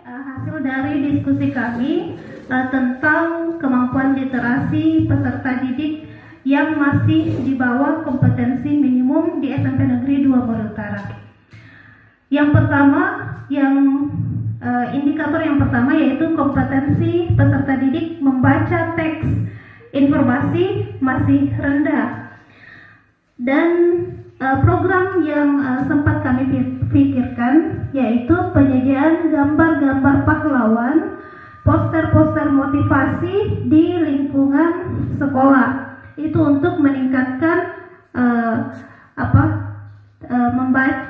hasil dari diskusi kami tentang kemampuan literasi peserta didik yang masih di bawah kompetensi minimum di SMP Negeri 2 Bogor Utara. Yang pertama, indikator yang pertama yaitu kompetensi peserta didik membaca teks informasi masih rendah. Dan program yang sempat kami pikirkan yaitu penyediaan gambar-gambar pahlawan, poster-poster motivasi di lingkungan sekolah. Itu untuk meningkatkan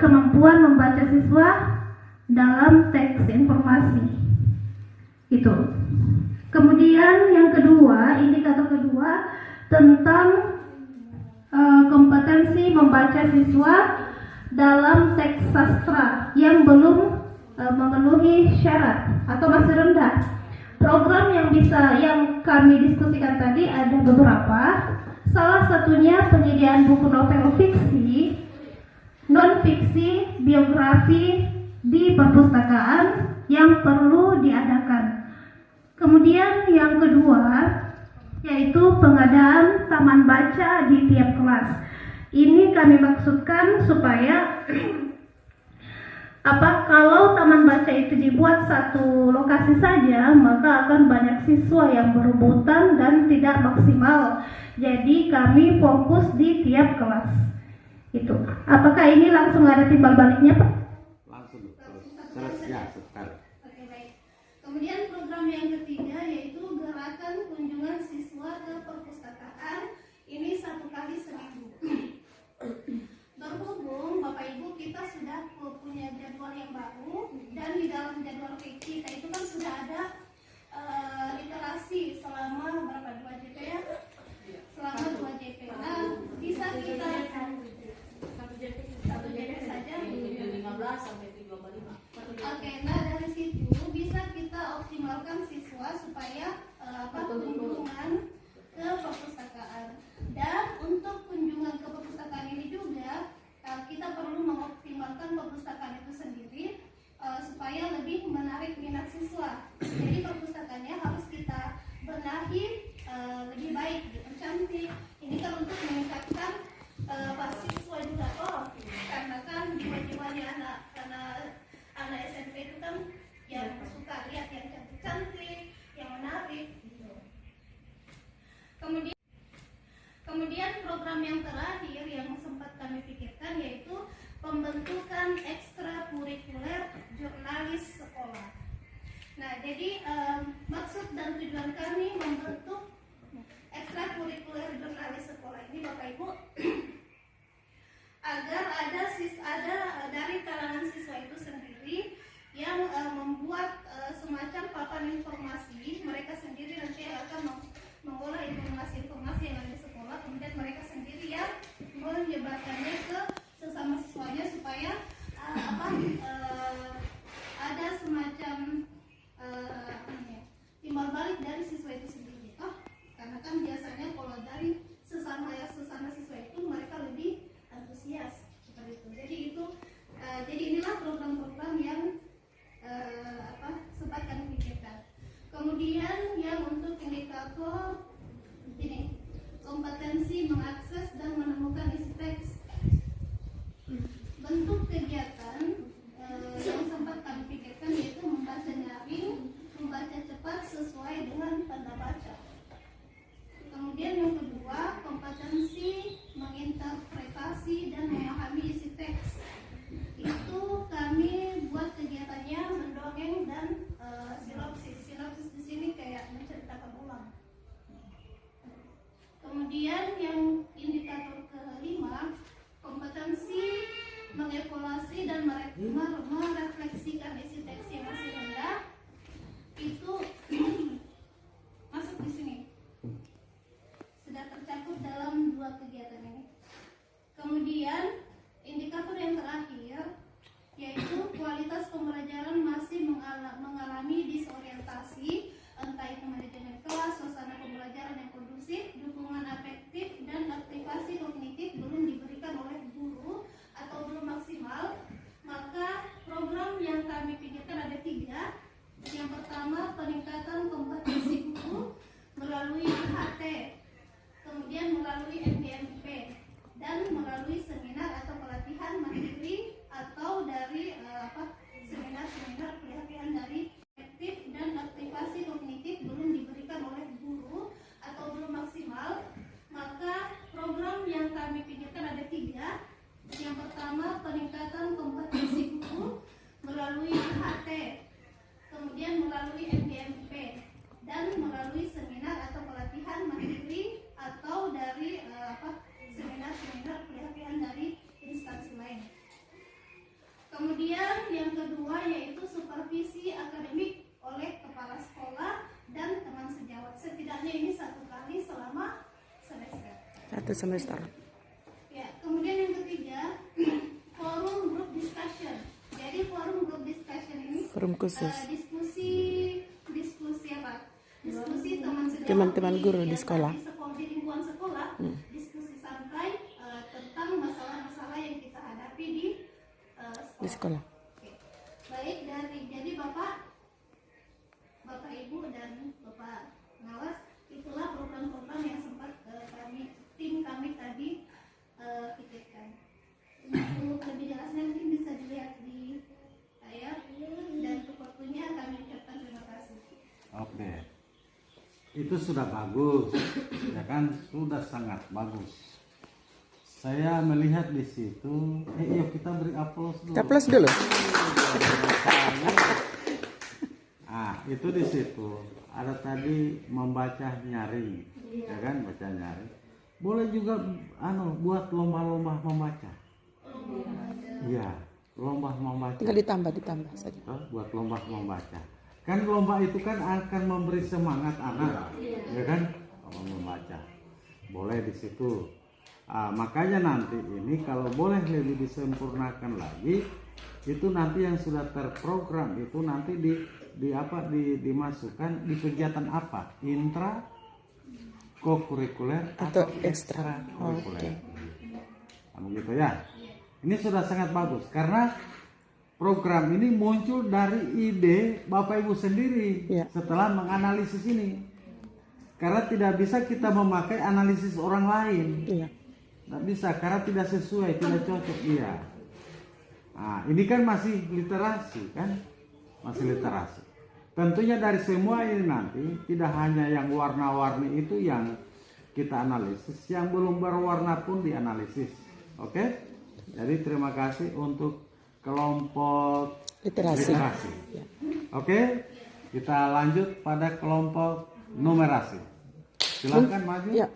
kemampuan membaca siswa dalam teks informasi. Itu. Kemudian yang kedua, indikator kedua tentang kompetensi membaca siswa dalam teks sastra yang belum memenuhi syarat atau masih rendah. Program yang kami diskusikan tadi ada beberapa. Salah satunya penyediaan buku novel fiksi, non-fiksi, biografi di perpustakaan yang perlu diadakan. Kemudian yang kedua yaitu pengadaan taman baca di tiap kelas. Ini kami maksudkan supaya kalau taman baca itu dibuat satu lokasi saja, maka akan banyak siswa yang berebutan dan tidak maksimal. Jadi kami fokus di tiap kelas. Itu. Apakah ini langsung ada timbal baliknya, Pak? Langsung. Terus ya, sebentar. Oke, baik. Kemudian program yang ketiga yaitu gerakan kunjungan siswa ke perpustakaan. Ini 1 kali seminggu. Berhubung Bapak Ibu kita sudah punya jadwal yang baru, dan di dalam jadwal kita itu kan sudah ada literasi selama berapa, 2 JP ya? Selama 2 JP. Nah, bisa kita 1 JP saja 15 sampai 35. Oke, nah dari situ bisa kita optimalkan siswa supaya kunjungan ke perpustakaan. Dan untuk kunjungan ke perpustakaan ini juga kita perlu mengoptimalkan perpustakaan itu sendiri supaya lebih menarik minat siswa. Jadi perpustakaannya harus kita benahi lebih baik, cantik. Ini kan untuk meningkatkan siswa juga. Karena kan jiwa-jiwanya anak SMP itu kan yang suka lihat yang cantik-cantik, yang menarik. Kemudian program yang terakhir yang sempat kami pikirkan yaitu pembentukan ekstrakurikuler jurnalis sekolah. Nah, jadi maksud dan tujuan kami membentuk ekstrakurikuler jurnalis sekolah ini, Bapak Ibu, agar ada dari kalangan siswa itu sendiri yang membuat semacam papan informasi. Mereka sendiri nanti akan mengolah informasi-informasi yang ada di sekolah, kemudian mereka sendiri yang menyebarkannya ke sesama siswanya supaya ada semacam timbal balik dari siswa itu sendiri. Karena kan biasanya kalau dari sesama siswa itu mereka lebih antusias seperti itu. Jadi inilah program-program yang sempat kami pikirkan. Kemudian yang untuk indikator ini, kompetensi mengakses dan menemukan isi teks. Bentuk kegiatan yang sempat kami pikirkan yaitu membaca nyaring, membaca cepat sesuai dengan tanda baca. Kemudian yang kedua, kompetensi menginterpretasi dan memahami isi teks. Itu kami buat kegiatannya mendongeng dan sinopsis. Sinopsis di sini kayak menceritakan ulang. Kemudian yang indikator kelima, kompetensi mengevaluasi dan merefleksikan isi teks yang masih rendah. Itu masuk di sini. Sudah tercakup dalam 2 kegiatan ini. Kemudian indikator yang terakhir yaitu kualitas pembelajaran masih mengalami disorientasi, entah itu manajemen kelas, suasana pembelajaran yang kondusif, dukungan afektif dan aktivasi kognitif belum diberikan oleh guru atau belum maksimal. Maka program yang kami pikirkan ada 3. Satu semester. Ya, kemudian yang ketiga, forum group discussion. Jadi forum group discussion ini Forum khusus. diskusi apa? Diskusi Teman-teman guru di sekolah. Di lingkungan sekolah, diskusi santai tentang masalah-masalah yang kita hadapi di Di sekolah. Oke. Baik, jadi Bapak Ibu dan Bapak pengawas, itulah program-program yang sempat tim kami tadi pikirkan. Untuk lebih jelasnya mungkin bisa dilihat di layar, dan untuk waktunya kami ucapkan terima kasih. Oke. Itu sudah bagus, ya kan? Sudah sangat bagus. Saya melihat di situ, yuk kita beri aplaus dulu. Kita plus dulu. Ah, itu di situ ada tadi membaca nyaring, ya kan? Baca nyaring. Boleh juga buat lomba-lomba membaca. Iya, lomba membaca. Tinggal ditambah saja. Buat lomba membaca. Kan lomba itu kan akan memberi semangat anak, ya kan? Kalau membaca. Boleh di situ. Makanya nanti ini kalau boleh lebih disempurnakan lagi, itu nanti yang sudah terprogram itu nanti dimasukkan di kegiatan apa? Intra kokurikuler atau ekstra kurikuler. Begitu ya. Ini sudah sangat bagus karena program ini muncul dari ide Bapak Ibu sendiri setelah menganalisis ini. Karena tidak bisa kita memakai analisis orang lain. Tidak bisa karena tidak sesuai, tidak cocok. Iya. Nah, ini kan masih literasi kan? Masih literasi. Tentunya dari semua ini nanti tidak hanya yang warna-warni itu yang kita analisis, yang belum berwarna pun dianalisis. Oke? Jadi terima kasih untuk kelompok literasi. Oke? Kita lanjut pada kelompok numerasi. Silakan maju. Ya.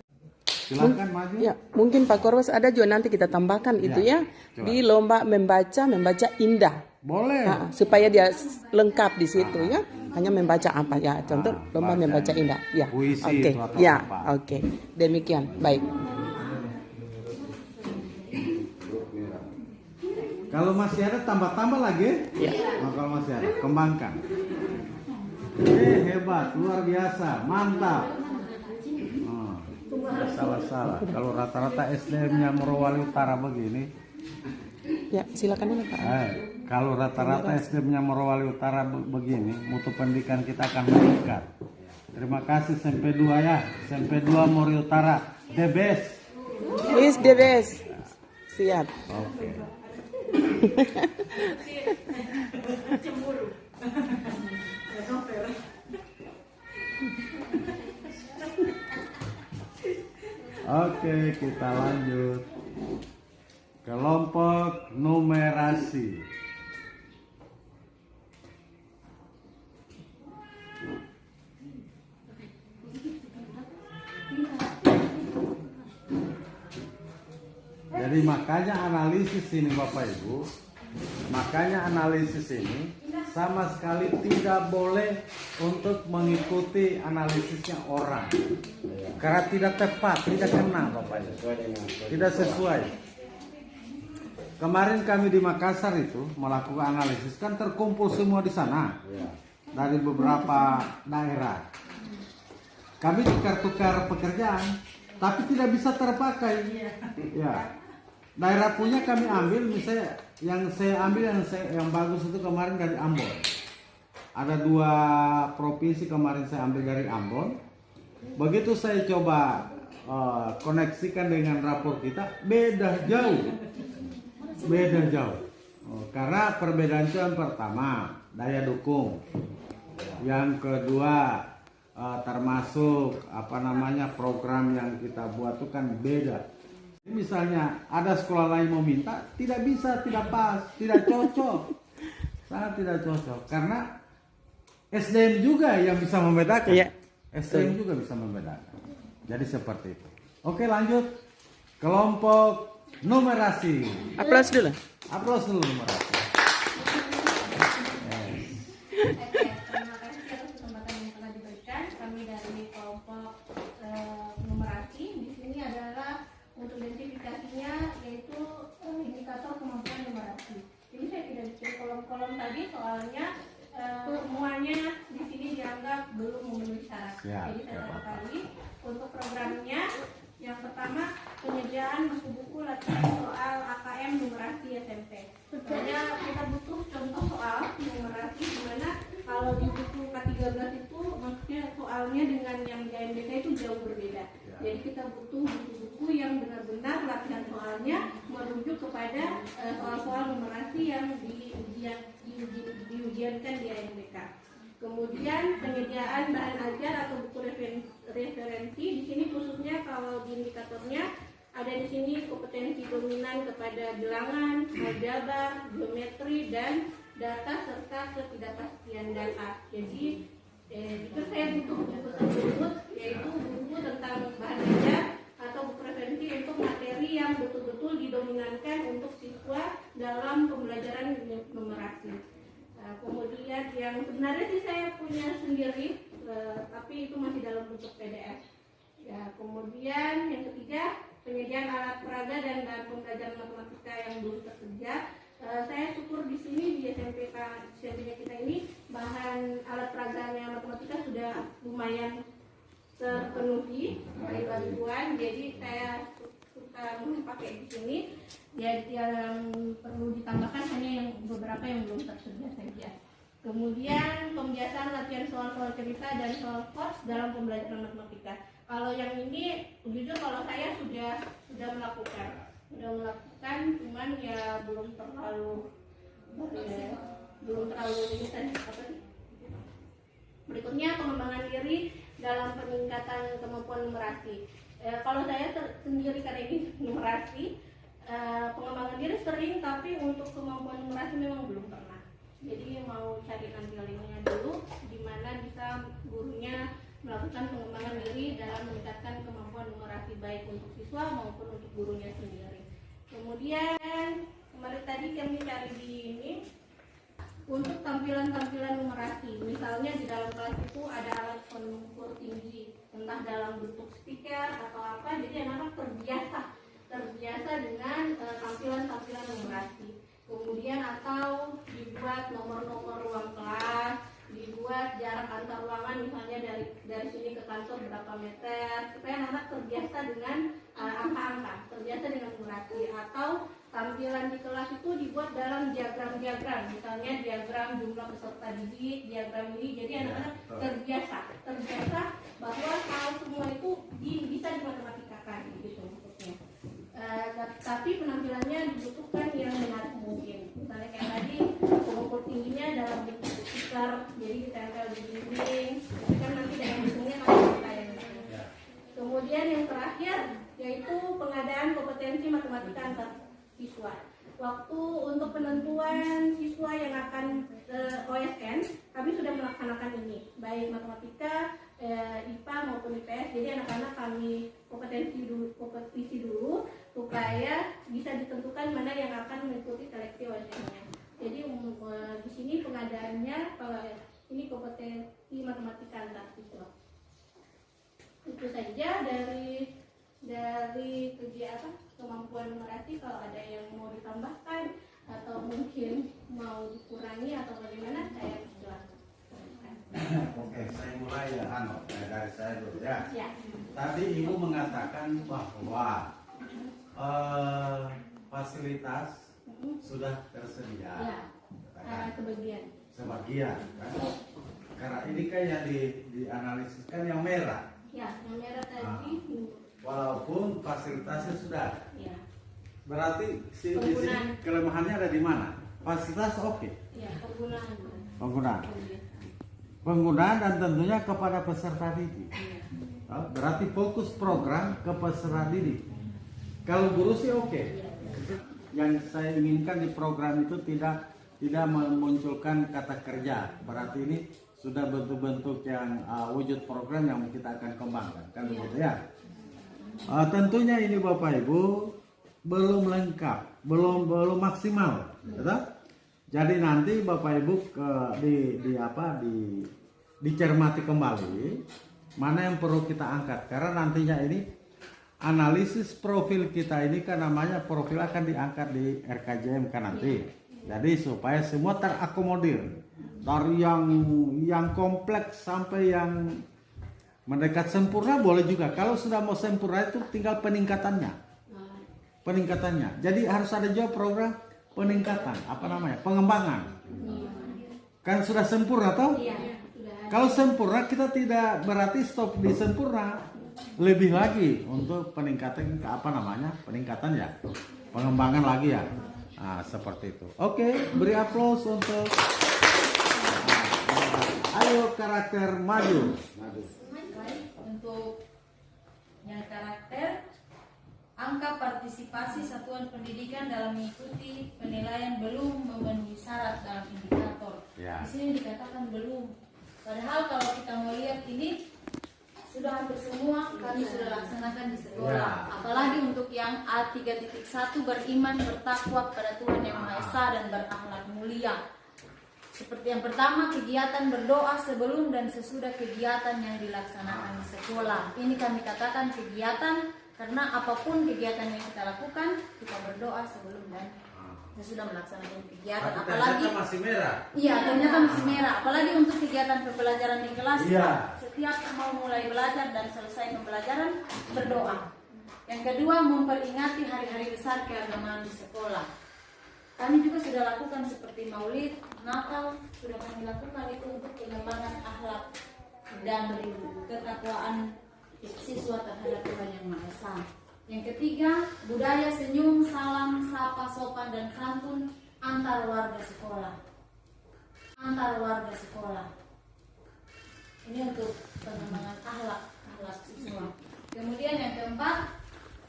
Silakan maju. Ya, mungkin Pak Korwas ada juga nanti kita tambahkan itu ya coba. di lomba membaca indah. Boleh. Supaya dia lengkap di situ ya. Hanya membaca apa ya? Contoh lomba membaca indah. Ya. Puisi Oke. itu atau Ya, apa. oke. Demikian. Baik. Kalau masih ada tambah-tambah lagi. Ya. Nah, kalau masih ada, kembangkan. Hebat, luar biasa, mantap. Salah. Kalau rata-rata SDM-nya Morowali Utara begini. Ya, silakan dulu Pak. Kalau rata-rata SDM-nya Morowali Utara begini, mutu pendidikan kita akan meningkat. Terima kasih SMP 2 ya. SMP 2 Morowali Utara, the best. Is the best. Siap. Oke. Oke, kita lanjut. Kelompok numerasi. Jadi makanya analisis ini Bapak Ibu, sama sekali tidak boleh untuk mengikuti analisisnya orang. Karena tidak tepat, tidak kena Bapak Ibu. Tidak sesuai. Kemarin kami di Makassar itu melakukan analisis, kan terkumpul semua di sana. Dari beberapa daerah. Kami tukar-tukar pekerjaan, tapi tidak bisa terpakai. Ya. Daerah punya kami ambil, misalnya yang saya ambil yang bagus itu kemarin dari Ambon. Ada 2 provinsi kemarin saya ambil dari Ambon. Begitu saya coba koneksikan dengan rapor kita, beda jauh. Karena perbedaan itu yang pertama daya dukung, yang kedua termasuk program yang kita buat itu kan beda. Misalnya ada sekolah lain mau minta, tidak bisa, tidak pas, tidak cocok, sangat tidak cocok. Karena SDM juga yang bisa membedakan. Iya. SDM juga bisa membedakan. Jadi seperti itu. Oke, lanjut. Kelompok numerasi. Aplaus dulu. Aplaus dulu numerasi. Oke, terima kasih atas kesempatan yang telah diberikan. Kami dari kelompok numerasi di sini adalah Ya, Jadi saya siap, Pak. kali untuk programnya yang pertama penyediaan buku-buku latihan soal AKM numerasi SMP. Soalnya kita butuh contoh soal numerasi dimana kalau di buku K13 itu maksudnya soalnya dengan yang di IMDK itu jauh berbeda. Jadi kita butuh buku-buku yang benar-benar latihan soalnya merujuk kepada soal-soal numerasi yang diujiankan di IMDK. Kemudian penyediaan bahan ajar atau buku referensi di sini khususnya kalau di indikatornya ada di sini kompetensi dominan kepada bilangan, aljabar, geometri dan data serta ketidakpastian data. Jadi itu saya butuh buku tersebut yaitu buku tentang bahan ajar atau buku referensi untuk materi yang betul-betul didominankan untuk siswa dalam pembelajaran numerasi. Kemudian yang sebenarnya sih saya punya sendiri, tapi itu masih dalam bentuk PDF. Ya, kemudian yang ketiga penyediaan alat peraga dan bahan pembelajaran matematika yang belum tersedia. Saya syukur di sini di SMP-nya kita ini bahan alat peraganya matematika sudah lumayan terpenuhi dari bantuan, jadi saya suka pakai di sini. Jadi yang perlu ditambahkan hanya yang beberapa yang belum tersedia saja. Kemudian pembiasaan latihan soal-soal cerita dan soal course dalam pembelajaran matematika. Kalau yang ini jujur kalau saya sudah melakukan, cuman ya belum terlalu ini apa sih? Berikutnya pengembangan diri dalam peningkatan kemampuan numerasi. Kalau saya sendiri karena ini numerasi, pengembangan diri sering, tapi untuk kemampuan numerasi memang belum pernah. Jadi mau cari nanti linknya dulu, di mana bisa gurunya melakukan pengembangan diri dalam meningkatkan kemampuan numerasi baik untuk siswa maupun untuk gurunya sendiri. Kemudian kemarin tadi kami cari di ini untuk tampilan-tampilan numerasi. Misalnya di dalam kelas itu ada alat pengukur tinggi, entah dalam bentuk stiker atau apa. Jadi anak-anak terbiasa dengan tampilan-tampilan numerasi. Kemudian atau dibuat nomor-nomor ruang kelas, dibuat jarak antar ruangan misalnya dari sini ke kantor berapa meter, supaya anak terbiasa dengan angka-angka, terbiasa dengan numerasi. Atau tampilan di kelas itu dibuat dalam diagram-diagram, misalnya diagram jumlah peserta didik, diagram ini. Jadi anak-anak terbiasa bahwa hal semua itu bisa dimatematikkan gitu maksudnya. Tapi penampilannya dibutuhkan yang menarik mungkin. Misalnya kayak tadi pengukur tingginya dalam bentuk stiker, jadi ditempel di dinding. Tapi kan nanti dalam bentuknya kalau kita yang Kemudian yang terakhir yaitu pengadaan kompetensi matematika antar siswa. Waktu untuk penentuan siswa yang akan OSN, kami sudah melaksanakan ini, baik matematika, IPA maupun IPS. Jadi anak-anak kami kompetisi dulu supaya bisa ditentukan mana yang akan mengikuti seleksi OSN-nya. Jadi di sini pengadaannya ini kompetensi matematika antar siswa. Itu saja dari kemampuan numerasi. Kalau ada yang mau ditambahkan atau mungkin mau dikurangi atau bagaimana, saya silakan. Oke, saya mulai ya, dari saya dulu ya. Ya. Tadi Ibu mengatakan bahwa fasilitas sudah tersedia. Ya. Sebagian kan? Karena ini kan yang dianalisis kan yang merah. Ya, yang merah tadi. Walaupun fasilitasnya sudah. Ya. Berarti di sini kelemahannya ada di mana? Fasilitas oke. Ya, Penggunaan dan tentunya kepada peserta didik. Berarti fokus program ke peserta didik. Kalau guru sih oke. Yang saya inginkan di program itu tidak memunculkan kata kerja. Berarti ini sudah bentuk-bentuk yang wujud program yang kita akan kembangkan, kan begitu ya? Tentunya ini Bapak Ibu belum lengkap, belum maksimal, betul? Jadi nanti Bapak Ibu dicermati kembali mana yang perlu kita angkat, karena nantinya ini analisis profil kita ini kan namanya profil akan diangkat di RKJM kan nanti. Jadi supaya semua terakomodir dari yang kompleks sampai yang Mendekat sempurna boleh juga. Kalau sudah mau sempurna itu tinggal peningkatannya. Peningkatannya. Jadi harus ada juga program peningkatan. Apa namanya? Pengembangan. Kan sudah sempurna toh? Kalau sempurna kita tidak berarti stop di sempurna. Lebih lagi untuk peningkatan apa namanya? Peningkatan ya. Pengembangan lagi ya. Nah, seperti itu. Oke, beri aplaus untuk ayo karakter maju. Baik, untuk yang karakter, angka partisipasi satuan pendidikan dalam mengikuti penilaian belum memenuhi syarat dalam indikator. Ya. Di sini dikatakan belum. Padahal kalau kita mau lihat ini sudah hampir semua kami sudah laksanakan di sekolah. Ya. Apalagi untuk yang A3.1 beriman bertakwa kepada Tuhan Yang Maha Esa dan berakhlak mulia. Seperti yang pertama, kegiatan berdoa sebelum dan sesudah kegiatan yang dilaksanakan di sekolah. Ini kami katakan kegiatan karena apapun kegiatan yang kita lakukan, kita berdoa sebelum dan sesudah melaksanakan kegiatan. Apalagi masih merah. iya, ternyata masih merah. Apalagi untuk kegiatan pembelajaran di kelas, Iya. setiap mau mulai belajar dan selesai pembelajaran berdoa. Yang kedua, memperingati hari-hari besar keagamaan di sekolah. Kami juga sudah lakukan seperti Maulid, Natal, sudah kami lakukan itu untuk pengembangan akhlak dan ketakwaan siswa terhadap Tuhan Yang Maha Esa. Yang ketiga, budaya senyum, salam, sapa, sopan, dan santun antar warga sekolah. Antar warga sekolah. Ini untuk pengembangan akhlak siswa. Kemudian yang keempat,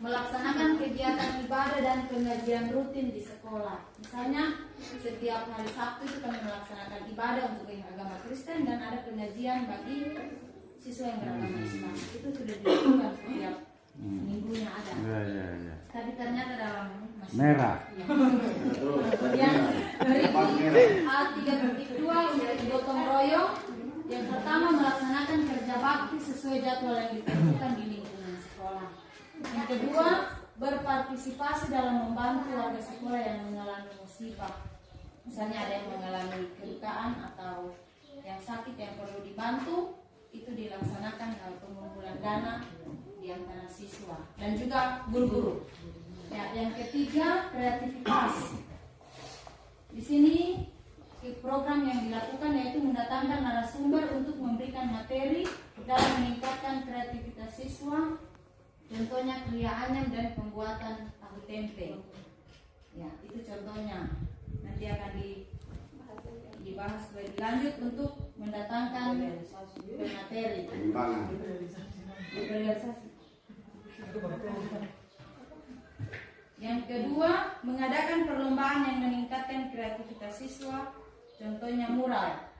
melaksanakan kegiatan ibadah dan pengajian rutin di sekolah. Misalnya setiap hari Sabtu itu kami melaksanakan ibadah untuk yang agama Kristen dan ada pengajian bagi siswa yang beragama Islam. Itu sudah dilakukan setiap minggunya ada. Ya. Tapi ternyata dalam masih Merah. Ya. Kemudian berikut A3.2 untuk gotong royong. Yang pertama, melaksanakan kerja bakti sesuai jadwal yang ditentukan di lingkungan sekolah. Yang kedua, berpartisipasi dalam membantu warga sekolah yang mengalami musibah. Misalnya ada yang mengalami kedukaan atau yang sakit yang perlu dibantu, itu dilaksanakan dalam pengumpulan dana di antara siswa dan juga guru-guru. Ya, yang ketiga, kreativitas. Di sini program yang dilakukan yaitu mendatangkan narasumber untuk memberikan materi dalam meningkatkan kreativitas siswa. Contohnya kria anyam dan pembuatan tahu tempe. Ya, itu contohnya. Nanti akan dibahas lebih lanjut untuk mendatangkan materi. Realisasi. Yang kedua, mengadakan perlombaan yang meningkatkan kreativitas siswa. Contohnya mural.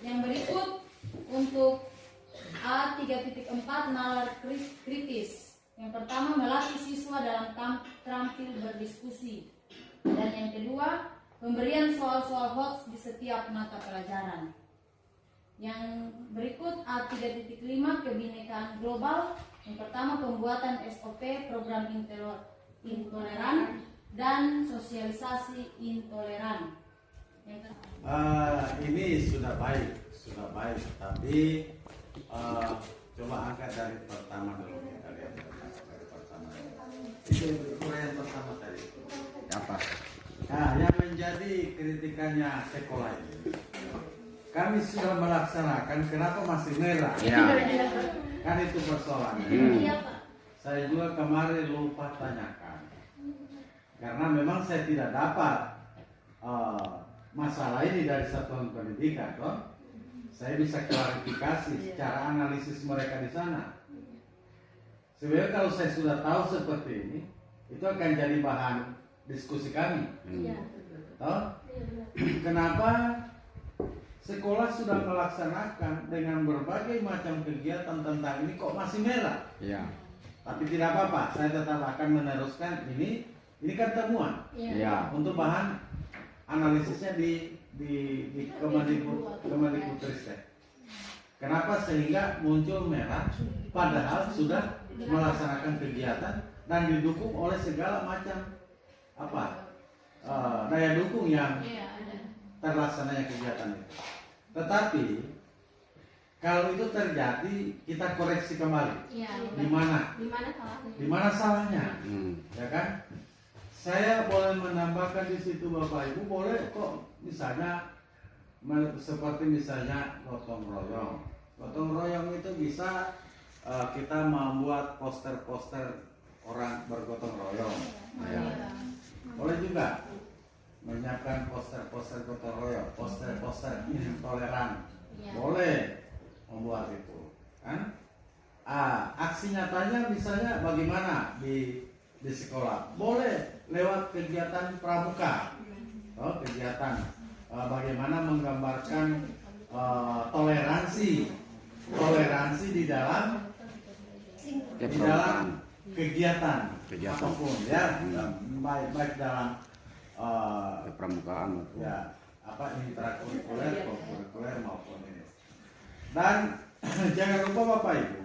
Yang berikut untuk A3.4 nalar kritis. Yang pertama, melatih siswa dalam terampil berdiskusi. Dan yang kedua, pemberian soal-soal hoax di setiap mata pelajaran. Yang berikut A3.5 kebinekaan global. Yang pertama, pembuatan SOP program intoleran dan sosialisasi intoleran. Ini sudah baik, tapi coba angkat dari pertama dulu, kita lihat dari pertama. Itu yang pertama tadi. Apa? Nah, yang menjadi kritikannya sekolah ini, kami sudah melaksanakan, kenapa masih merah? Ya. Kan itu persoalannya. Saya juga kemarin lupa tanyakan, karena memang saya tidak dapat masalah ini dari satuan pendidikan, toh. Saya bisa klarifikasi secara analisis mereka di sana. Sebenarnya kalau saya sudah tahu seperti ini, itu akan jadi bahan diskusi kami. Toh? Kenapa sekolah sudah melaksanakan dengan berbagai macam kegiatan tentang ini kok masih merah? Ya. Tapi tidak apa-apa, saya tetap akan meneruskan ini kan temuan. Ya. Untuk bahan analisisnya di Kemendikbudristek. Kenapa sehingga muncul merah padahal sudah melaksanakan kegiatan dan didukung oleh segala macam daya dukung yang Iya, ada. terlaksananya kegiatan itu. Tetapi kalau itu terjadi, kita koreksi kembali. Iya. Di mana? Di mana salahnya? Di mana salahnya? Ya kan? Saya boleh menambahkan di situ Bapak Ibu, boleh kok misalnya seperti misalnya gotong royong. Gotong royong itu bisa kita membuat poster-poster orang bergotong royong. Ya. Boleh juga menyiapkan poster-poster gotong royong, poster-poster intoleran. Boleh membuat itu, kan? Aksi nyatanya misalnya bagaimana di sekolah? Boleh lewat kegiatan pramuka, kegiatan bagaimana menggambarkan toleransi di dalam kegiatan apapun ya, baik dalam pramukaan ya intrakurikuler, kurikuler maupun ini. Dan jangan lupa Bapak Ibu,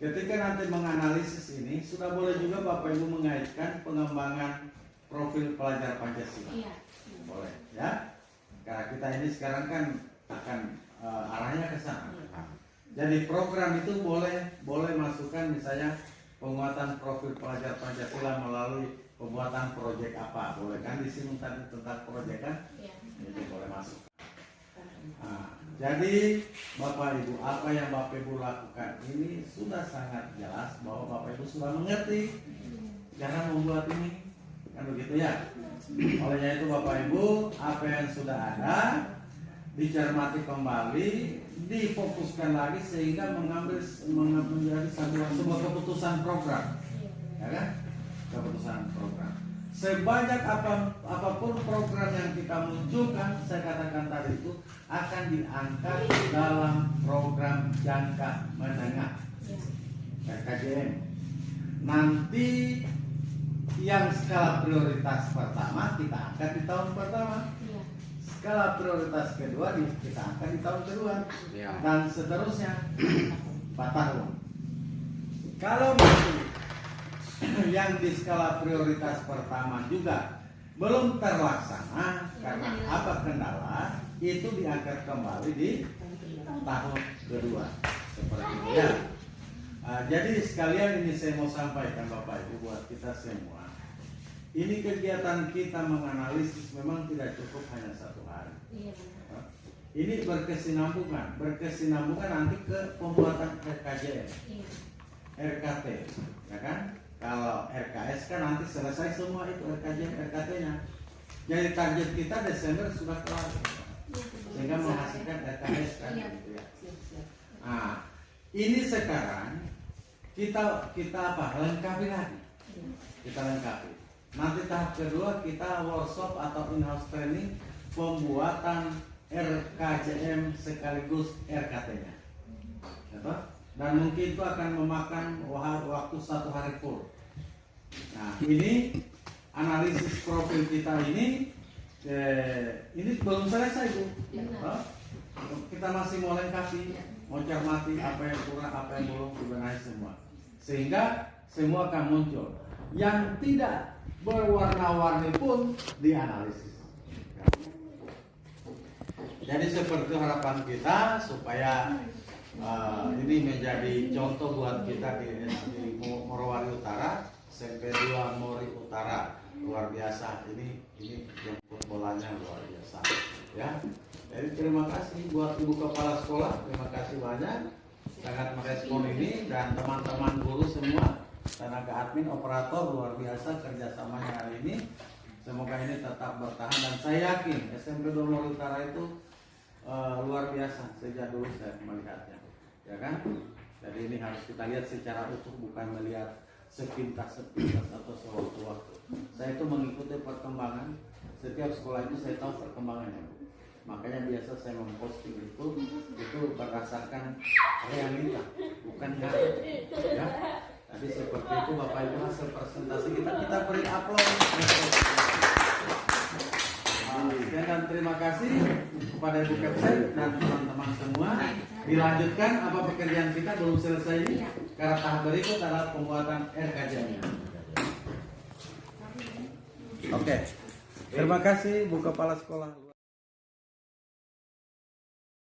ketika nanti menganalisis ini sudah boleh juga Bapak Ibu mengaitkan pengembangan profil pelajar Pancasila. Iya. Boleh ya. Karena kita ini sekarang kan akan arahnya ke sana. Jadi program itu boleh masukkan misalnya penguatan profil pelajar Pancasila melalui pembuatan proyek apa, boleh kan di sini tadi tentang proyek kan? Iya. Itu boleh masuk. Jadi Bapak Ibu, apa yang Bapak Ibu lakukan ini sudah sangat jelas bahwa Bapak Ibu sudah mengerti cara membuat ini, kan begitu ya? Olehnya itu Bapak Ibu, apa yang sudah ada dicermati kembali, difokuskan lagi sehingga menjadi sebuah keputusan program, ya kan? Keputusan program. Sebanyak apapun program yang kita munculkan, saya katakan tadi itu akan diangkat dalam program jangka menengah RKJM. Nanti yang skala prioritas pertama kita angkat di tahun pertama, skala prioritas kedua kita angkat di tahun kedua, dan seterusnya 4 tahun. Kalau nanti yang di skala prioritas pertama juga belum terlaksana karena apa kendala, itu diangkat kembali di tahun kedua seperti itu ya. Jadi sekalian ini saya mau sampaikan Bapak Ibu buat kita semua, ini kegiatan kita menganalisis memang tidak cukup hanya 1 hari. Ini berkesinambungan nanti ke pembuatan RKJM, RKT, ya kan? Kalau RKS kan nanti selesai semua itu RKJM, RKT-nya. Jadi target kita Desember sudah kelar, sehingga menghasilkan RKS kan, gitu ya. Nah, ini sekarang kita lengkapi lagi, kita lengkapi. Nanti tahap kedua kita workshop atau in-house training pembuatan RKJM sekaligus RKT-nya, dan mungkin itu akan memakan waktu 1 hari full. Nah, ini analisis profil kita ini belum selesai Bu. Kita masih mau lengkapi, mau cermati apa yang kurang, apa yang belum dibenahi semua, sehingga semua akan muncul. Yang tidak berwarna-warni pun dianalisis. Jadi seperti harapan kita supaya ini menjadi contoh buat kita di Morowali Utara, SMP 2 Mori Utara, luar biasa. Ini jemput bolanya luar biasa ya. Jadi terima kasih buat Ibu Kepala Sekolah, terima kasih banyak sangat merespon ini, dan teman-teman guru semua, tenaga admin, operator, luar biasa kerjasamanya hari ini. Semoga ini tetap bertahan, dan saya yakin SMP 2 Mori Utara itu luar biasa sejak dulu saya melihatnya, ya kan? Jadi ini harus kita lihat secara utuh, bukan melihat sepintas atau sewaktu-waktu. Saya itu mengikuti perkembangan setiap sekolah itu, saya tahu perkembangannya. Makanya biasa saya memposting itu berdasarkan realita, bukan harap, ya. Tadi seperti itu Bapak Ibu, hasil presentasi kita beri upload. Dan terima kasih kepada Ibu Kapten dan teman-teman semua. Dilanjutkan apa pekerjaan kita belum selesai ini, karena tahap berikut adalah pembuatan RKJM. Oke. Terima kasih Bu Kepala Sekolah.